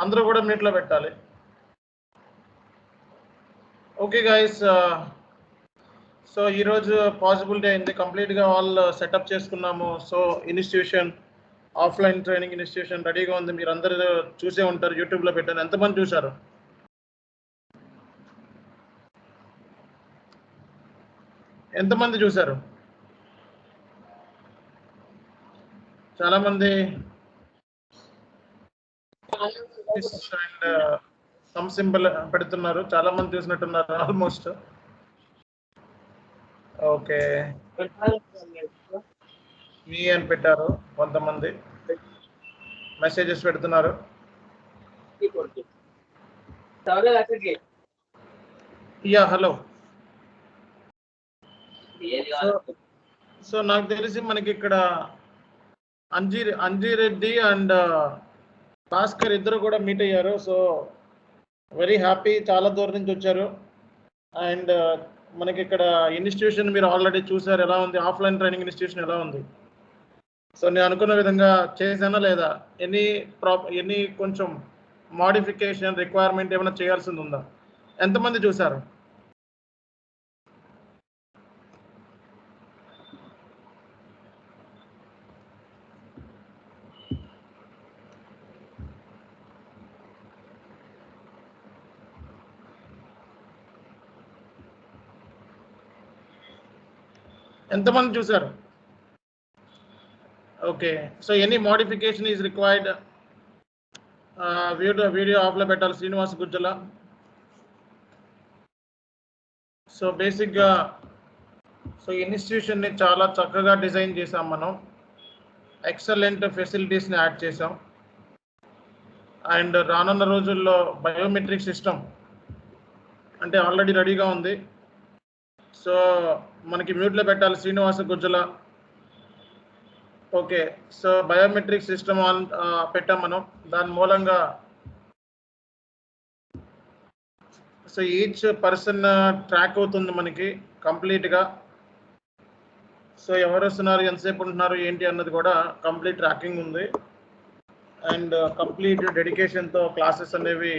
అందరూ కూడా మీట్లో పెట్టాలి. ఓకే గైస్, సో ఈరోజు పాసిబిలిటీ అయింది, కంప్లీట్గా ఆల్ సెటప్ చేసుకున్నాము. So institution offline training institution రెడీగా ఉంది. మీరు అందరూ చూసే ఉంటారు, యూట్యూబ్లో పెట్టాను. ఎంతమంది చూశారు? ఎంతమంది చూశారు? చాలామంది. అండ్ సమ్ సింబల్ పెడుతున్నారు, చాలా మంది చూసినట్టున్నారు ఆల్మోస్ట్. ఓకే, మీ అని పెట్టారు, కొంతమంది మెసేజెస్ పెడుతున్నారు. Yeah, hello. సో నాకు తెలిసి మనకి ఇక్కడ అంజీరెడ్డి అండ్ భాస్కర్ ఇద్దరు కూడా మీట్ అయ్యారు. సో వెరీ హ్యాపీ, చాలా దూరం నుంచి వచ్చారు. అండ్ మనకి ఇక్కడ ఇన్స్టిట్యూషన్ మీరు ఆల్రెడీ చూసారు ఎలా ఉంది, ఆఫ్లైన్ ట్రైనింగ్ ఇన్స్టిట్యూషన్ ఎలా ఉంది. సో నేను అనుకున్న విధంగా చేశానా లేదా, ఎనీ కొంచెం మోడిఫికేషన్ రిక్వైర్మెంట్ ఏమైనా చేయాల్సింది ఉందా? ఎంతమంది చూసారు? ఎంతమంది చూసారు? Okay, so any modification is required. Video ఆఫ్లో పెట్టాలి, శ్రీనివాస్ గుజ్జల. సో బేసిక్గా సో ఇన్స్టిట్యూషన్ని చాలా చక్కగా డిజైన్ చేసాం మనం, ఎక్సలెంట్ ఫెసిలిటీస్ని యాడ్ చేసాం. అండ్ రానున్న రోజుల్లో బయోమెట్రిక్ సిస్టమ్ అంటే ఆల్రెడీ రెడీగా ఉంది. సో మనకి మ్యూట్లో పెట్టాలి, Srinivasa Gujjala. Okay, so biometric system పెట్టాం మనం. దాని మూలంగా సో ఈచ్ పర్సన్ ట్రాక్ అవుతుంది మనకి కంప్లీట్గా. సో ఎవరు వస్తున్నారు, ఎంతసేపు ఉంటున్నారు, ఏంటి అన్నది కూడా కంప్లీట్ ట్రాకింగ్ ఉంది. అండ్ కంప్లీట్ డెడికేషన్తో క్లాసెస్ అనేవి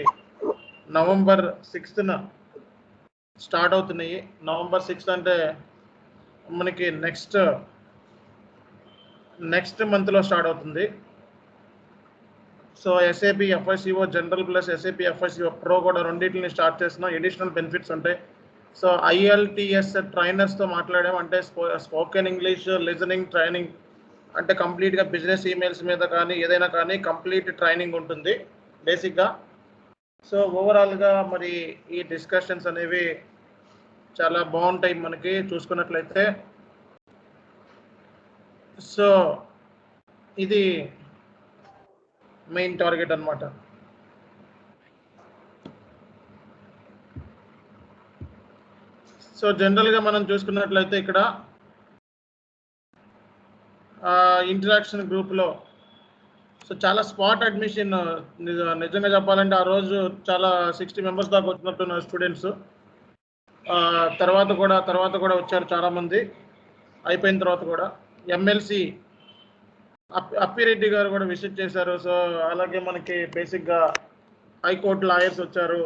నవంబర్ 6th స్టార్ట్ అవుతున్నాయి. నవంబర్ 6th అంటే మనకి నెక్స్ట్ మంత్లో స్టార్ట్ అవుతుంది. So SAP FI CO general plus SAP FI CO pro కూడా రెండింటిని స్టార్ట్ చేస్తున్నాం. ఎడిషనల్ బెనిఫిట్స్ ఉంటాయి. సో IELTS ట్రైనర్స్తో మాట్లాడాం, అంటే స్పోకెన్ ఇంగ్లీష్ లిజనింగ్ ట్రైనింగ్, అంటే కంప్లీట్గా బిజినెస్ ఈమెయిల్స్ మీద కానీ ఏదైనా కానీ కంప్లీట్ ట్రైనింగ్ ఉంటుంది బేసిక్గా. సో ఓవరాల్గా మరి ఈ డిస్కషన్స్ అనేవి చాలా బాగుంటాయి మనకి చూసుకున్నట్లయితే. సో ఇది మెయిన్ టార్గెట్ అన్నమాట. సో జనరల్గా మనం చూసుకున్నట్లయితే ఇక్కడ ఇంటరాక్షన్ గ్రూప్లో సో చాలా స్పాట్ అడ్మిషన్, నిజంగా చెప్పాలంటే ఆ రోజు చాలా 60 మెంబర్స్ దాకా వచ్చినట్టున్నారు స్టూడెంట్స్. తర్వాత కూడా వచ్చారు చాలామంది. అయిపోయిన తర్వాత కూడా MLC అప్పిరెడ్డి గారు కూడా విజిట్ చేశారు. సో అలాగే మనకి బేసిక్గా హైకోర్టు లాయర్స్ వచ్చారు,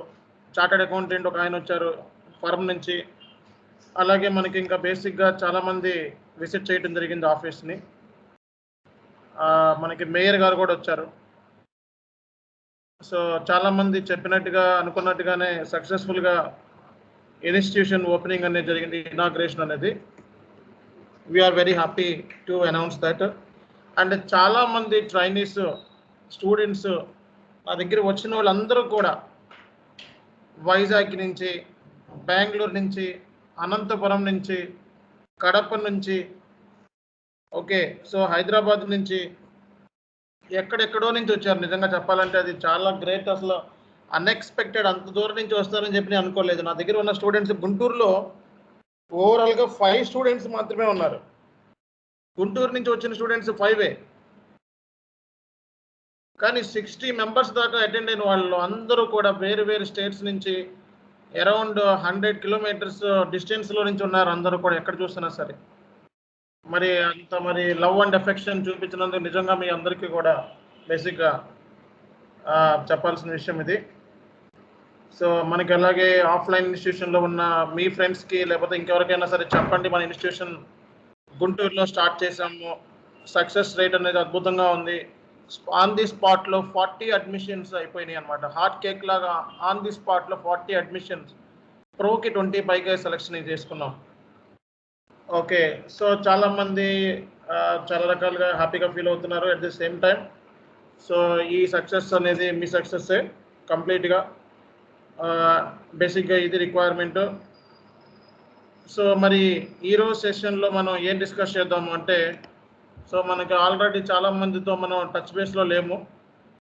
చార్టర్డ్ అకౌంటెంట్ ఒక ఆయన వచ్చారు ఫర్మ్ నుంచి. అలాగే మనకి ఇంకా బేసిక్గా చాలామంది విజిట్ చేయడం జరిగింది ఆఫీస్ని. మనకి మేయర్ గారు కూడా వచ్చారు. సో చాలామంది చెప్పినట్టుగా అనుకున్నట్టుగానే సక్సెస్ఫుల్గా ఇన్స్టిట్యూషన్ ఓపెనింగ్ అనేది జరిగింది, ఇనాగ్రేషన్ అనేది. We're very happy to announce that. And చాలామంది ట్రైనీస్ స్టూడెంట్స్ నా దగ్గర వచ్చిన వాళ్ళందరూ కూడా వైజాగ్ నుంచి, బెంగళూరు నుంచి, అనంతపురం నుంచి, కడప నుంచి, ఓకే, సో హైదరాబాద్ నుంచి, ఎక్కడెక్కడో నుంచి వచ్చారు. నిజంగా చెప్పాలంటే అది చాలా గ్రేట్. అసలు అన్ఎక్స్పెక్టెడ్, అంత దూరం నుంచి వస్తారని చెప్పి నేను అనుకోలేదు. నా దగ్గర ఉన్న స్టూడెంట్స్ గుంటూరులో ఓవరాల్గా 5 స్టూడెంట్స్ మాత్రమే ఉన్నారు. గుంటూరు నుంచి వచ్చిన స్టూడెంట్స్ 5. కానీ 60 మెంబర్స్ దాకా అటెండ్ అయిన వాళ్ళు అందరూ కూడా వేరు వేరు స్టేట్స్ నుంచి అరౌండ్ 100 కిలోమీటర్స్ డిస్టెన్స్లో నుంచి ఉన్నారు అందరూ కూడా ఎక్కడ చూసినా సరే. మరి అంత మరి లవ్ అండ్ ఎఫెక్షన్ చూపించినందుకు నిజంగా మీ అందరికీ కూడా బేసిక్గా చెప్పాల్సిన విషయం ఇది. సో మనకి అలాగే ఆఫ్లైన్ ఇన్స్టిట్యూషన్లో ఉన్న మీ ఫ్రెండ్స్కి లేకపోతే ఇంకెవరికైనా సరే చెప్పండి, మన ఇన్స్టిట్యూషన్ గుంటూరులో స్టార్ట్ చేసాము, సక్సెస్ రేట్ అనేది అద్భుతంగా ఉంది. ఆన్ ది స్పాట్లో 40 అడ్మిషన్స్ అయిపోయినాయి అనమాట. హాట్ కేక్ లాగా ఆన్ ది స్పాట్లో 40 అడ్మిషన్స్, ప్రోకి 25 సెలెక్షన్ చేసుకున్నాం. ఓకే, సో చాలామంది చాలా రకాలుగా హ్యాపీగా ఫీల్ అవుతున్నారు. At the same time so ఈ సక్సెస్ అనేది మీ సక్సెస్సే కంప్లీట్గా. బేసిక్గా ఇది రిక్వైర్మెంట్. సో మరి ఈరోజు సెషన్లో మనం ఏం డిస్కస్ చేద్దాము అంటే, సో మనకి ఆల్రెడీ చాలామందితో మనం టచ్ బేస్లో లేము.